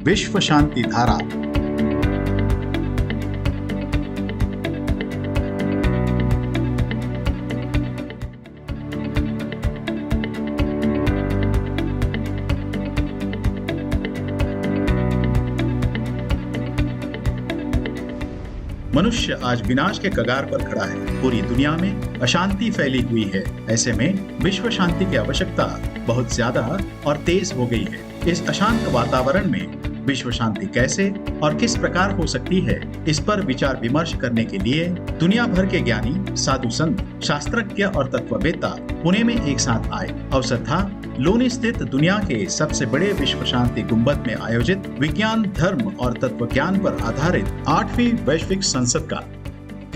विश्व शांति धारा। मनुष्य आज विनाश के कगार पर खड़ा है। पूरी दुनिया में अशांति फैली हुई है। ऐसे में विश्व शांति की आवश्यकता बहुत ज्यादा और तेज हो गई है। इस अशांत वातावरण में विश्व शांति कैसे और किस प्रकार हो सकती है, इस पर विचार विमर्श करने के लिए दुनिया भर के ज्ञानी, साधु संत, शास्त्रज्ञ और तत्ववेत्ता पुणे में एक साथ आए। अवसर था लोनी स्थित दुनिया के सबसे बड़े विश्व शांति गुंबद में आयोजित विज्ञान, धर्म और तत्व ज्ञान पर आधारित 8वीं वैश्विक संसद का।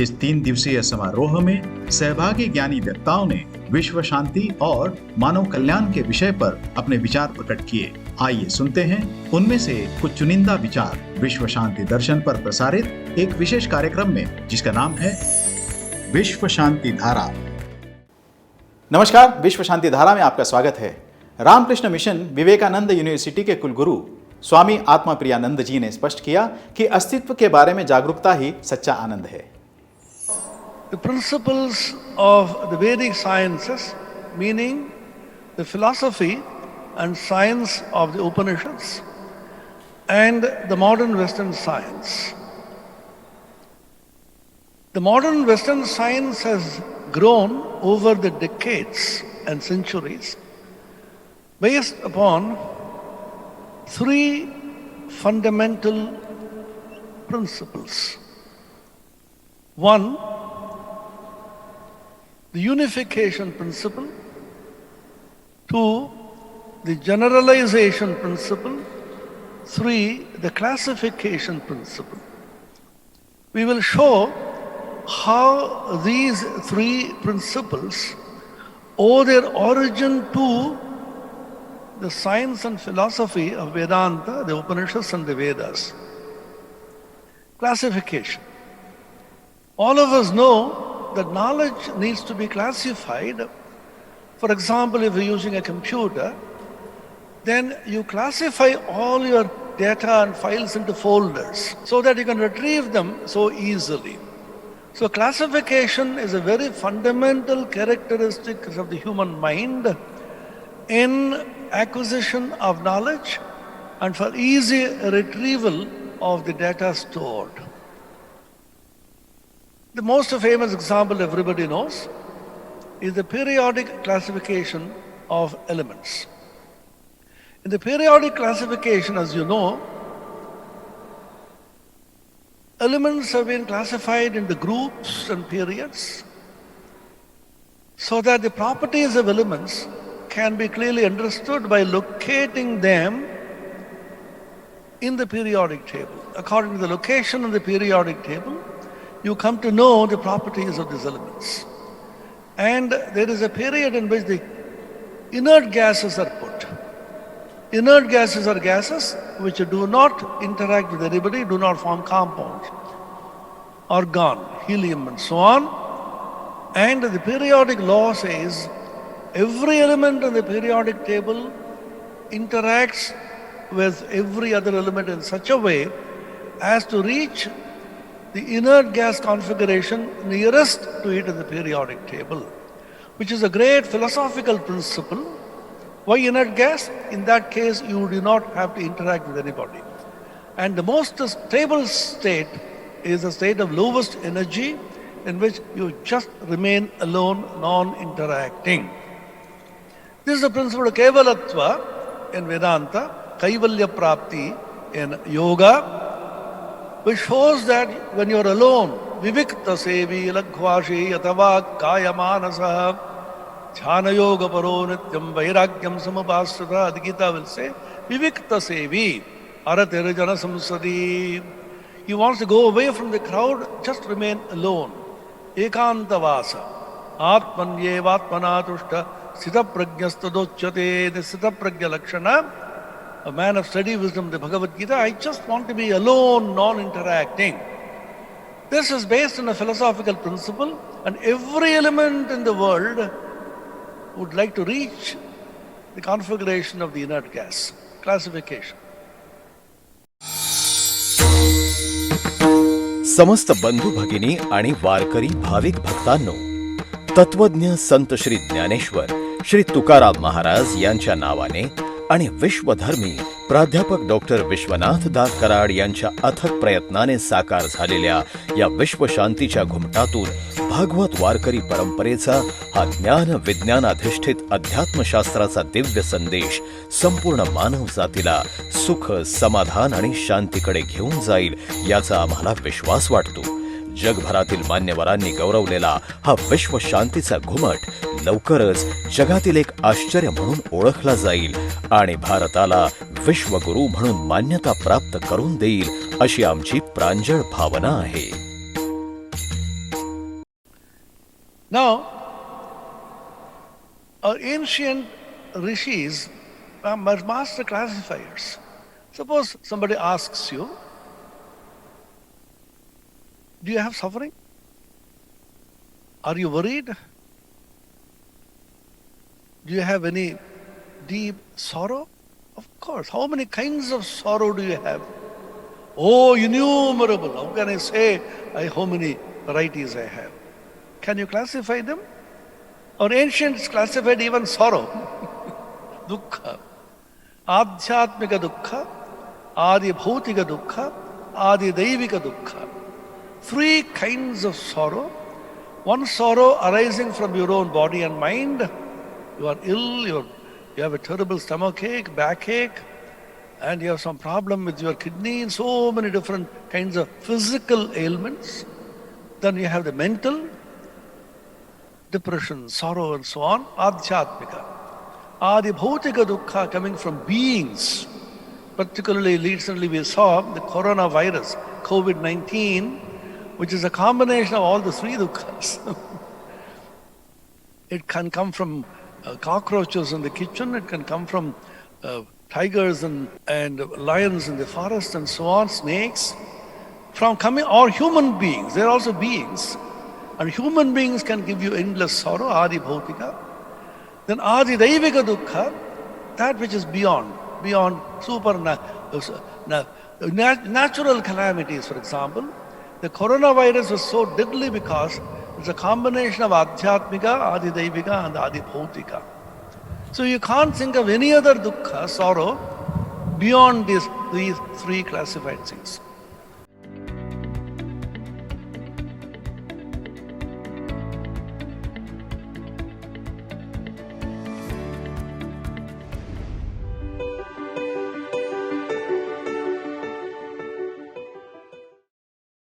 इस 3 दिवसीय समारोह में सहभागी ज्ञानी वक्ताओं ने विश्व शांति और मानव कल्याण के विषय पर अपने विचार प्रकट किए। आइए सुनते हैं उनमें से कुछ चुनिंदा विचार विश्व शांति दर्शन पर प्रसारित एक विशेष कार्यक्रम में, जिसका नाम है विश्व शांति धारा। नमस्कार, विश्व शांति धारा में आपका स्वागत है। रामकृष्ण मिशन विवेकानंद यूनिवर्सिटी के कुलगुरु स्वामी आत्माप्रियानंद जी ने स्पष्ट किया कि अस्तित्व के बारे में जागरूकता ही सच्चा आनंद है। The principles of the Vedic sciences, meaning the philosophy and science of the Upanishads and the modern Western science. The modern Western science has grown over the decades and centuries based upon 3 fundamental principles. 1, the unification principle. 2, the generalization principle. 3, the classification principle. We will show how these 3 principles owe their origin to the science and philosophy of Vedanta, the Upanishads and the Vedas. Classification. All of us know that knowledge needs to be classified. For example, if you're using a computer, then you classify all your data and files into folders so that you can retrieve them so easily. So classification is a very fundamental characteristic of the human mind in acquisition of knowledge and for easy retrieval of the data stored. The most famous example everybody knows is the periodic classification of elements. In the periodic classification, as you know, elements have been classified into groups and periods so that the properties of elements can be clearly understood by locating them in the periodic table. According to the location of the periodic table, you come to know the properties of these elements. And there is a period in which the inert gases are put. Inert gases are gases which do not interact with anybody, do not form compounds. Argon, helium and so on. And the periodic law says every element in the periodic table interacts with every other element in such a way as to reach the inert gas configuration nearest to it in the periodic table, which is a great philosophical principle. Why inert gas? In that case, you do not have to interact with anybody. And the most stable state is a state of lowest energy in which you just remain alone, non-interacting. This is the principle of Kevalatva in Vedanta, Kaivalya Prapti in Yoga, which shows that when you're alone, Vivikta Sevi, Laghvashi, Yatava, Kaya Manasa, Jhana Yoga Paro Nityam, Vairagyam Samapasrata, the Gita will say, Vivikta Sevi, Aratirajana Samsadi. He wants to go away from the crowd, just remain alone. Ekantavasa, Atmanyevatmanatushta, Sita Prajnastadochyate, the Sita Prajna Lakshana, a man of steady wisdom, the Bhagavad Gita, I just want to be alone, non-interacting. This is based on a philosophical principle, and every element in the world would like to reach the configuration of the inert gas, classification. समस्त बंधू भगिनी आणि वारकरी भाविक भक्तांनो, तत्वज्ञ संत श्री ज्ञानेश्वर श्री तुकाराम महाराज यांच्या नावाने आणि विश्वधर्मी प्राध्यापक doctor Vishwanath दा कराड यांच्या अथक प्रयत्नाने साकार झालेल्या या विश्वशांतीच्या घुमटातून भागवत वारकरी परंपरेचा हा ज्ञान विज्ञानाधिष्ठित अध्यात्मशास्त्राचा दिव्य संदेश संपूर्ण मानव जातीला सुख, समाधान आणि शांतीकडे घेऊन जाईल याचा आम्हाला विश्वास वाटतो. जगभरातील मान्यवरांनी गौरवलेला हा विश्व शांतीचा घुमट लवकरच जगातील एक आश्चर्य म्हणून ओळखला जाईल आणि भारताला विश्वगुरू म्हणून मान्यता प्राप्त करून देईल अशी आमची प्रांजळ भावना आहे. Now, our ancient rishis are master classifiers. Suppose somebody asks you, do you have suffering? Are you worried? Do you have any deep sorrow? Of course. How many kinds of sorrow do you have? Oh, innumerable. How can I say how many varieties I have? Can you classify them? Our ancients classified even sorrow. Dukkha. Adhyatmika dukkha, adi bhautika dukkha, adi daivika dukkha. 3 kinds of sorrow. One sorrow arising from your own body and mind. You are ill, you have a terrible stomachache, backache, and you have some problem with your kidney, so many different kinds of physical ailments. Then you have the mental, depression, sorrow and so on, adhyatmika. Adi bhautika dukkha coming from beings. Particularly recently we saw the coronavirus, COVID-19, which is a combination of all the 3 dukkhas. It can come from cockroaches in the kitchen, it can come from tigers and lions in the forest and so on, snakes, from coming, or human beings, they are also beings. And human beings can give you endless sorrow, adi bhautika. Then adi daivika dukkha, that which is beyond natural calamities, for example. The coronavirus was so deadly because it's a combination of adhyatmika, adi daivika and adi bhautika. So you can't think of any other dukkha, sorrow, beyond these 3 classified things.